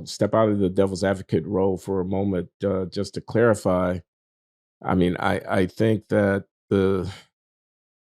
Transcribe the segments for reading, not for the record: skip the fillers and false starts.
I'll step out of the devil's advocate role for a moment, just to clarify. I mean, I think that the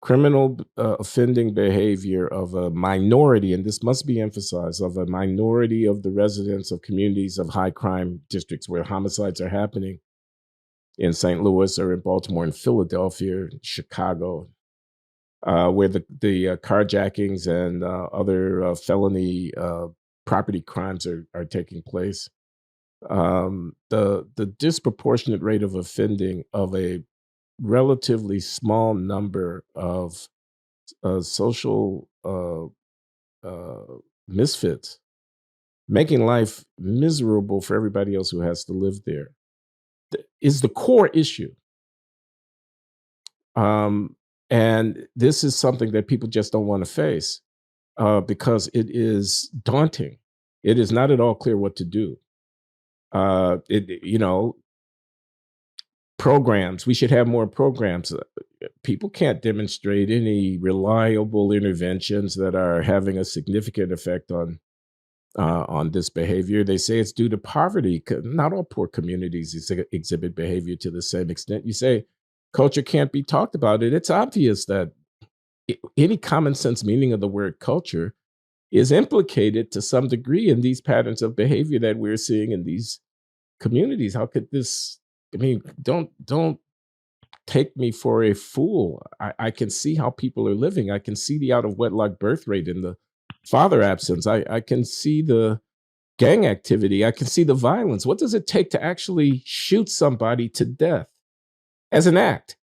criminal offending behavior of a minority, and this must be emphasized, of a minority of the residents of communities of high crime districts where homicides are happening in St. Louis or in Baltimore and Philadelphia, Chicago, where the carjackings and other felony property crimes are taking place. The disproportionate rate of offending of a relatively small number of social misfits, making life miserable for everybody else who has to live there, is the core issue. And this is something that people just don't want to face because it is daunting. It is not at all clear what to do. You know, programs. We should have more programs. People can't demonstrate any reliable interventions that are having a significant effect on this behavior. They say it's due to poverty. Not all poor communities exhibit behavior to the same extent. You say culture can't be talked about. It's obvious that any common sense meaning of the word culture is implicated to some degree in these patterns of behavior that we're seeing in these communities. How could this? I mean, don't take me for a fool. I can see how people are living. I can see the out of wedlock birth rate and the father absence. I can see the gang activity. I can see the violence. What does it take to actually shoot somebody to death as an act?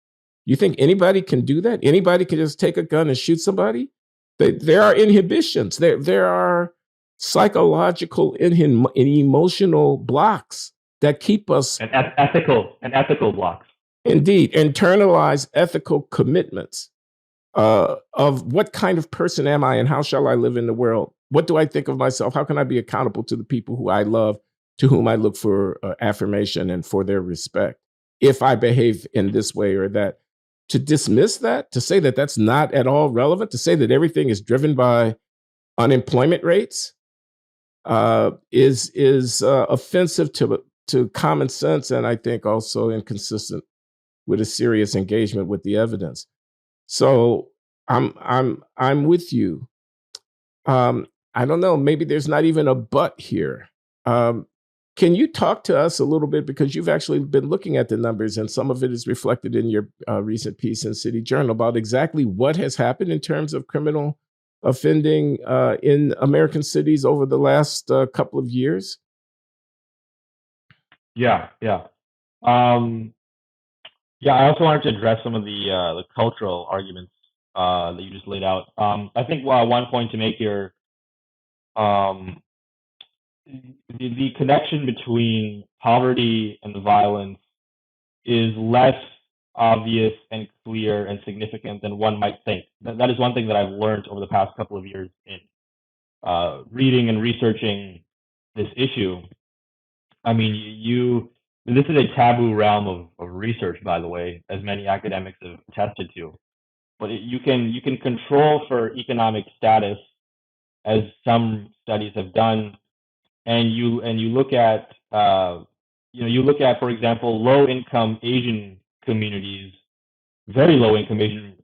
You think anybody can do that? Anybody can just take a gun and shoot somebody? There are inhibitions. There are psychological and emotional blocks that keep us, And ethical blocks. indeed, internalized ethical commitments of what kind of person am I and how shall I live in the world? What do I think of myself? How can I be accountable to the people who I love, to whom I look for affirmation and for their respect if I behave in this way or that? To dismiss that, to say that that's not at all relevant, to say that everything is driven by unemployment rates, is offensive to common sense, and I think also inconsistent with a serious engagement with the evidence. So I'm with you. I don't know. Maybe there's not even a but here. Can you talk to us a little bit, because you've actually been looking at the numbers, and some of it is reflected in your recent piece in City Journal about exactly what has happened in terms of criminal offending in American cities over the last couple of years? Yeah, yeah. Um, yeah, I also wanted to address some of the cultural arguments that you just laid out. I think one point to make here, um, the connection between poverty and the violence is less obvious and clear and significant than one might think. That is one thing that I've learned over the past couple of years in reading and researching this issue. I mean, this is a taboo realm of research, by the way, as many academics have attested to. But you can control for economic status, as some studies have done, and you look at you look at, for example, low income Asian communities, very low income Asian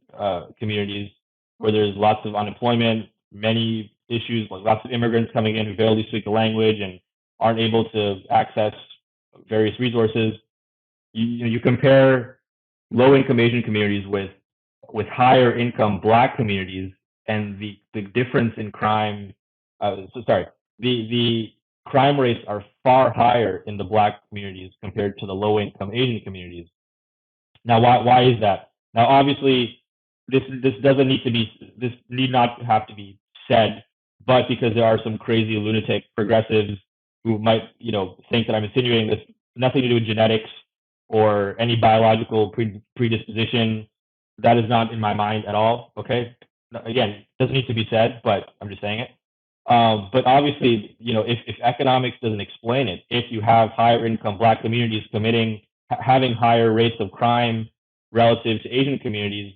communities, where there's lots of unemployment, many issues, like lots of immigrants coming in who barely speak the language and aren't able to access various resources. You compare low income Asian communities with higher income Black communities, and the difference in crime. Sorry, the crime rates are far higher in the Black communities compared to the low income Asian communities. Now, why is that? Now, obviously, this doesn't need to be this need not have to be said, but because there are some crazy lunatic progressives who might think that I'm insinuating this, nothing to do with genetics or any biological predisposition. That is not in my mind at all. Okay, again, it doesn't need to be said, but I'm just saying it. But obviously, if economics doesn't explain it, if you have higher income Black communities having higher rates of crime relative to Asian communities,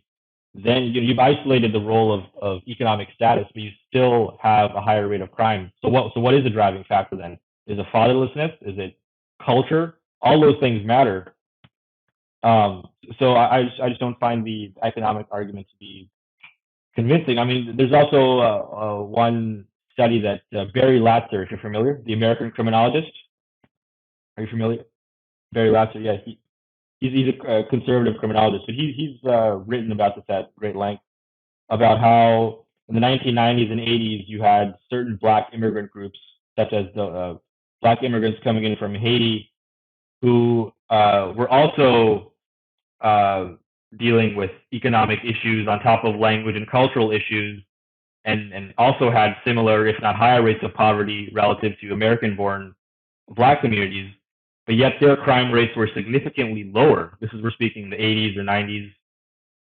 then you've isolated the role of economic status, but you still have a higher rate of crime. So what is the driving factor then? Is it fatherlessness? Is it culture? All those things matter. Um, so I just don't find the economic argument to be convincing. I mean, there's also one study that Barry Latzer, if you're familiar, the American criminologist. Are you familiar? Barry Latzer, yeah, he's a conservative criminologist, but he's written about this at great length about how in the 1990s and 80s you had certain black immigrant groups, such as the black immigrants coming in from Haiti, who were also uh, dealing with economic issues on top of language and cultural issues, and also had similar, if not higher, rates of poverty relative to American-born black communities. But yet their crime rates were significantly lower. This is we're speaking the 80s or 90s.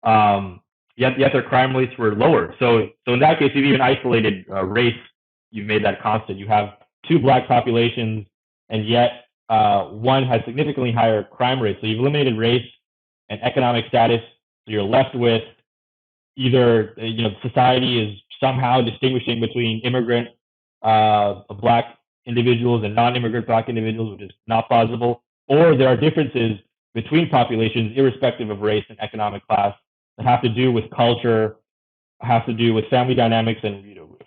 Um, yet their crime rates were lower. So in that case, you've even isolated race. You've made that constant. You have two black populations, and yet one has significantly higher crime rates. So you've eliminated race and economic status. So you're left with either society is somehow distinguishing between immigrant black individuals and non-immigrant black individuals, which is not plausible, or there are differences between populations, irrespective of race and economic class, that have to do with culture, have to do with family dynamics, and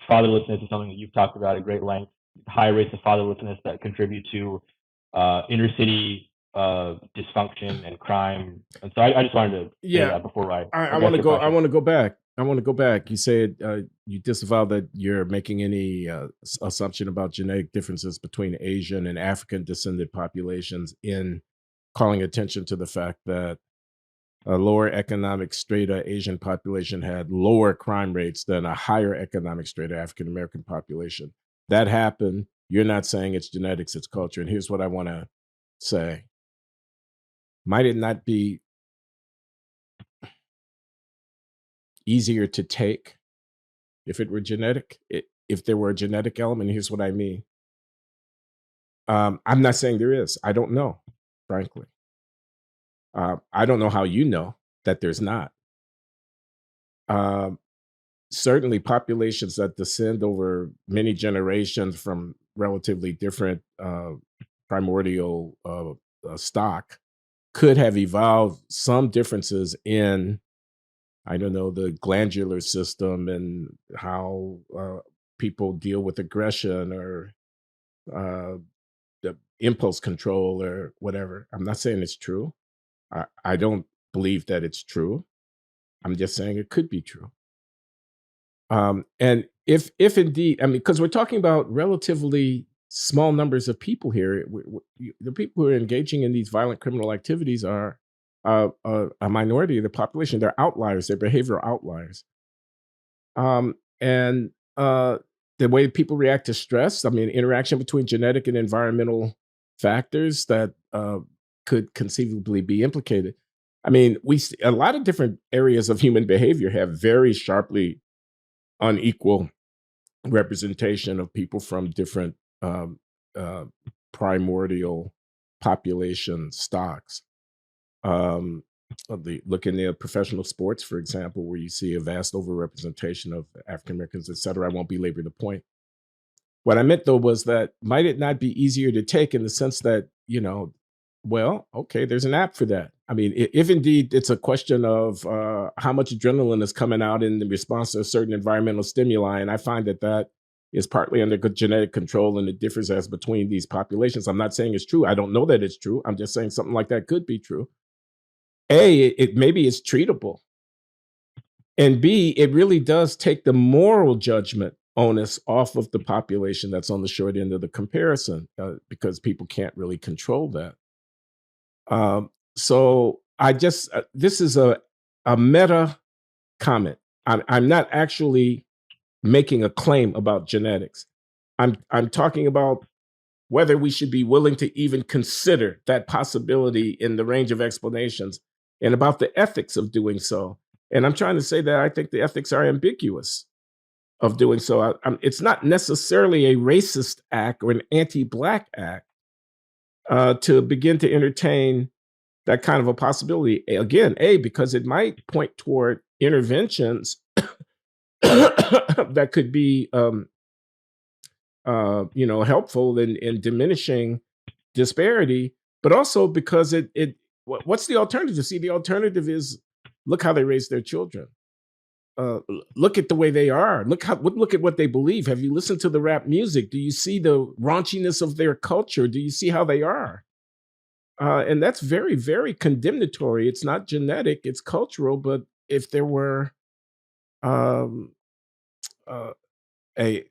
fatherlessness is something that you've talked about at great length. High rates of fatherlessness that contribute to inner city dysfunction and crime. And so I just wanted to say Yeah, that before I address want to your go. I question. want to go back. I want to go back. You said you disavow that you're making any assumption about genetic differences between Asian and African descended populations in calling attention to the fact that a lower economic strata Asian population had lower crime rates than a higher economic strata African American population. That happened. You're not saying it's genetics, it's culture. And here's what I want to say. Might it not be easier to take if it were genetic? If there were a genetic element, here's what I mean. I'm not saying there is. I don't know, frankly. I don't know how you know that there's not. Um, Certainly, populations that descend over many generations from relatively different primordial stock could have evolved some differences in, I don't know, the glandular system and how people deal with aggression or uh, the impulse control or whatever. I'm not saying it's true. I don't believe that it's true. I'm just saying it could be true. And if indeed, I mean, because we're talking about relatively small numbers of people here, the people who are engaging in these violent criminal activities are a minority of the population. They're outliers. They're behavioral outliers. And the way people react to stress, I mean, interaction between genetic and environmental factors that could conceivably be implicated. I mean, a lot of different areas of human behavior have very sharply unequal representation of people from different um, uh, primordial population stocks. Look in the professional sports, for example, where you see a vast overrepresentation of African Americans, et cetera. I won't belabor the point. What I meant though was that might it not be easier to take in the sense that, well, okay, there's an app for that. I mean, if indeed it's a question of how much adrenaline is coming out in the response to a certain environmental stimuli, and I find that that is partly under genetic control and it differs as between these populations. I'm not saying it's true. I don't know that it's true. I'm just saying something like that could be true. It maybe it's treatable, and B, it really does take the moral judgment onus off of the population that's on the short end of the comparison because people can't really control that. So I just this is a meta comment. I'm not actually making a claim about genetics. I'm talking about whether we should be willing to even consider that possibility in the range of explanations and about the ethics of doing so. And I'm trying to say that I think the ethics are ambiguous of doing so. It's not necessarily a racist act or an anti-Black act to begin to entertain that kind of a possibility. Again, because it might point toward interventions that could be helpful in diminishing disparity, but also because what's the alternative? See, the alternative is look how they raise their children. Look at the way they are. Look at what they believe. Have you listened to the rap music? Do you see the raunchiness of their culture? Do you see how they are? And that's very, very condemnatory. It's not genetic; it's cultural. But if there were um, uh, a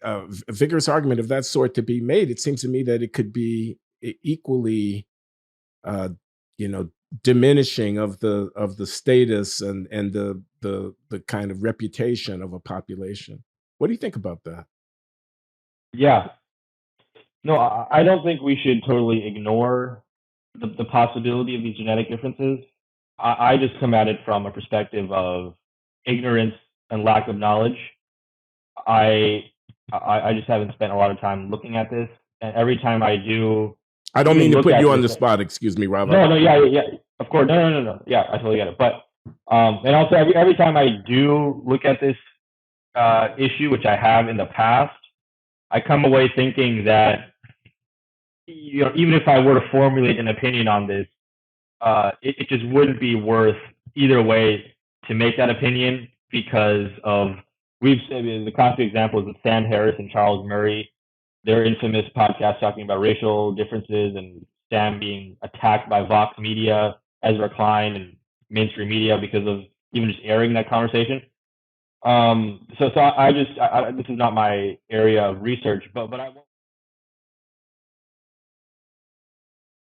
vigorous argument of that sort to be made, it seems to me that it could be equally, uh, you know, diminishing of the status and the kind of reputation of a population. What do you think about that? Yeah. No, I don't think we should totally ignore the possibility of these genetic differences. I just come at it from a perspective of ignorance and lack of knowledge. I I just haven't spent a lot of time looking at this, and every time I do I don't even mean to look put at you on this, the spot. Excuse me, Rob. no, no, yeah, yeah, yeah, of course, no, no, no, no, yeah, I totally get it. But and also every time I do look at this issue, which I have in the past, I come away thinking that even if I were to formulate an opinion on this, it just wouldn't be worth either way to make that opinion because of we've said the classic example is of Sam Harris and Charles Murray, their infamous podcast talking about racial differences and Sam being attacked by Vox Media, Ezra Klein, and mainstream media because of even just airing that conversation. So I just this is not my area of research, but I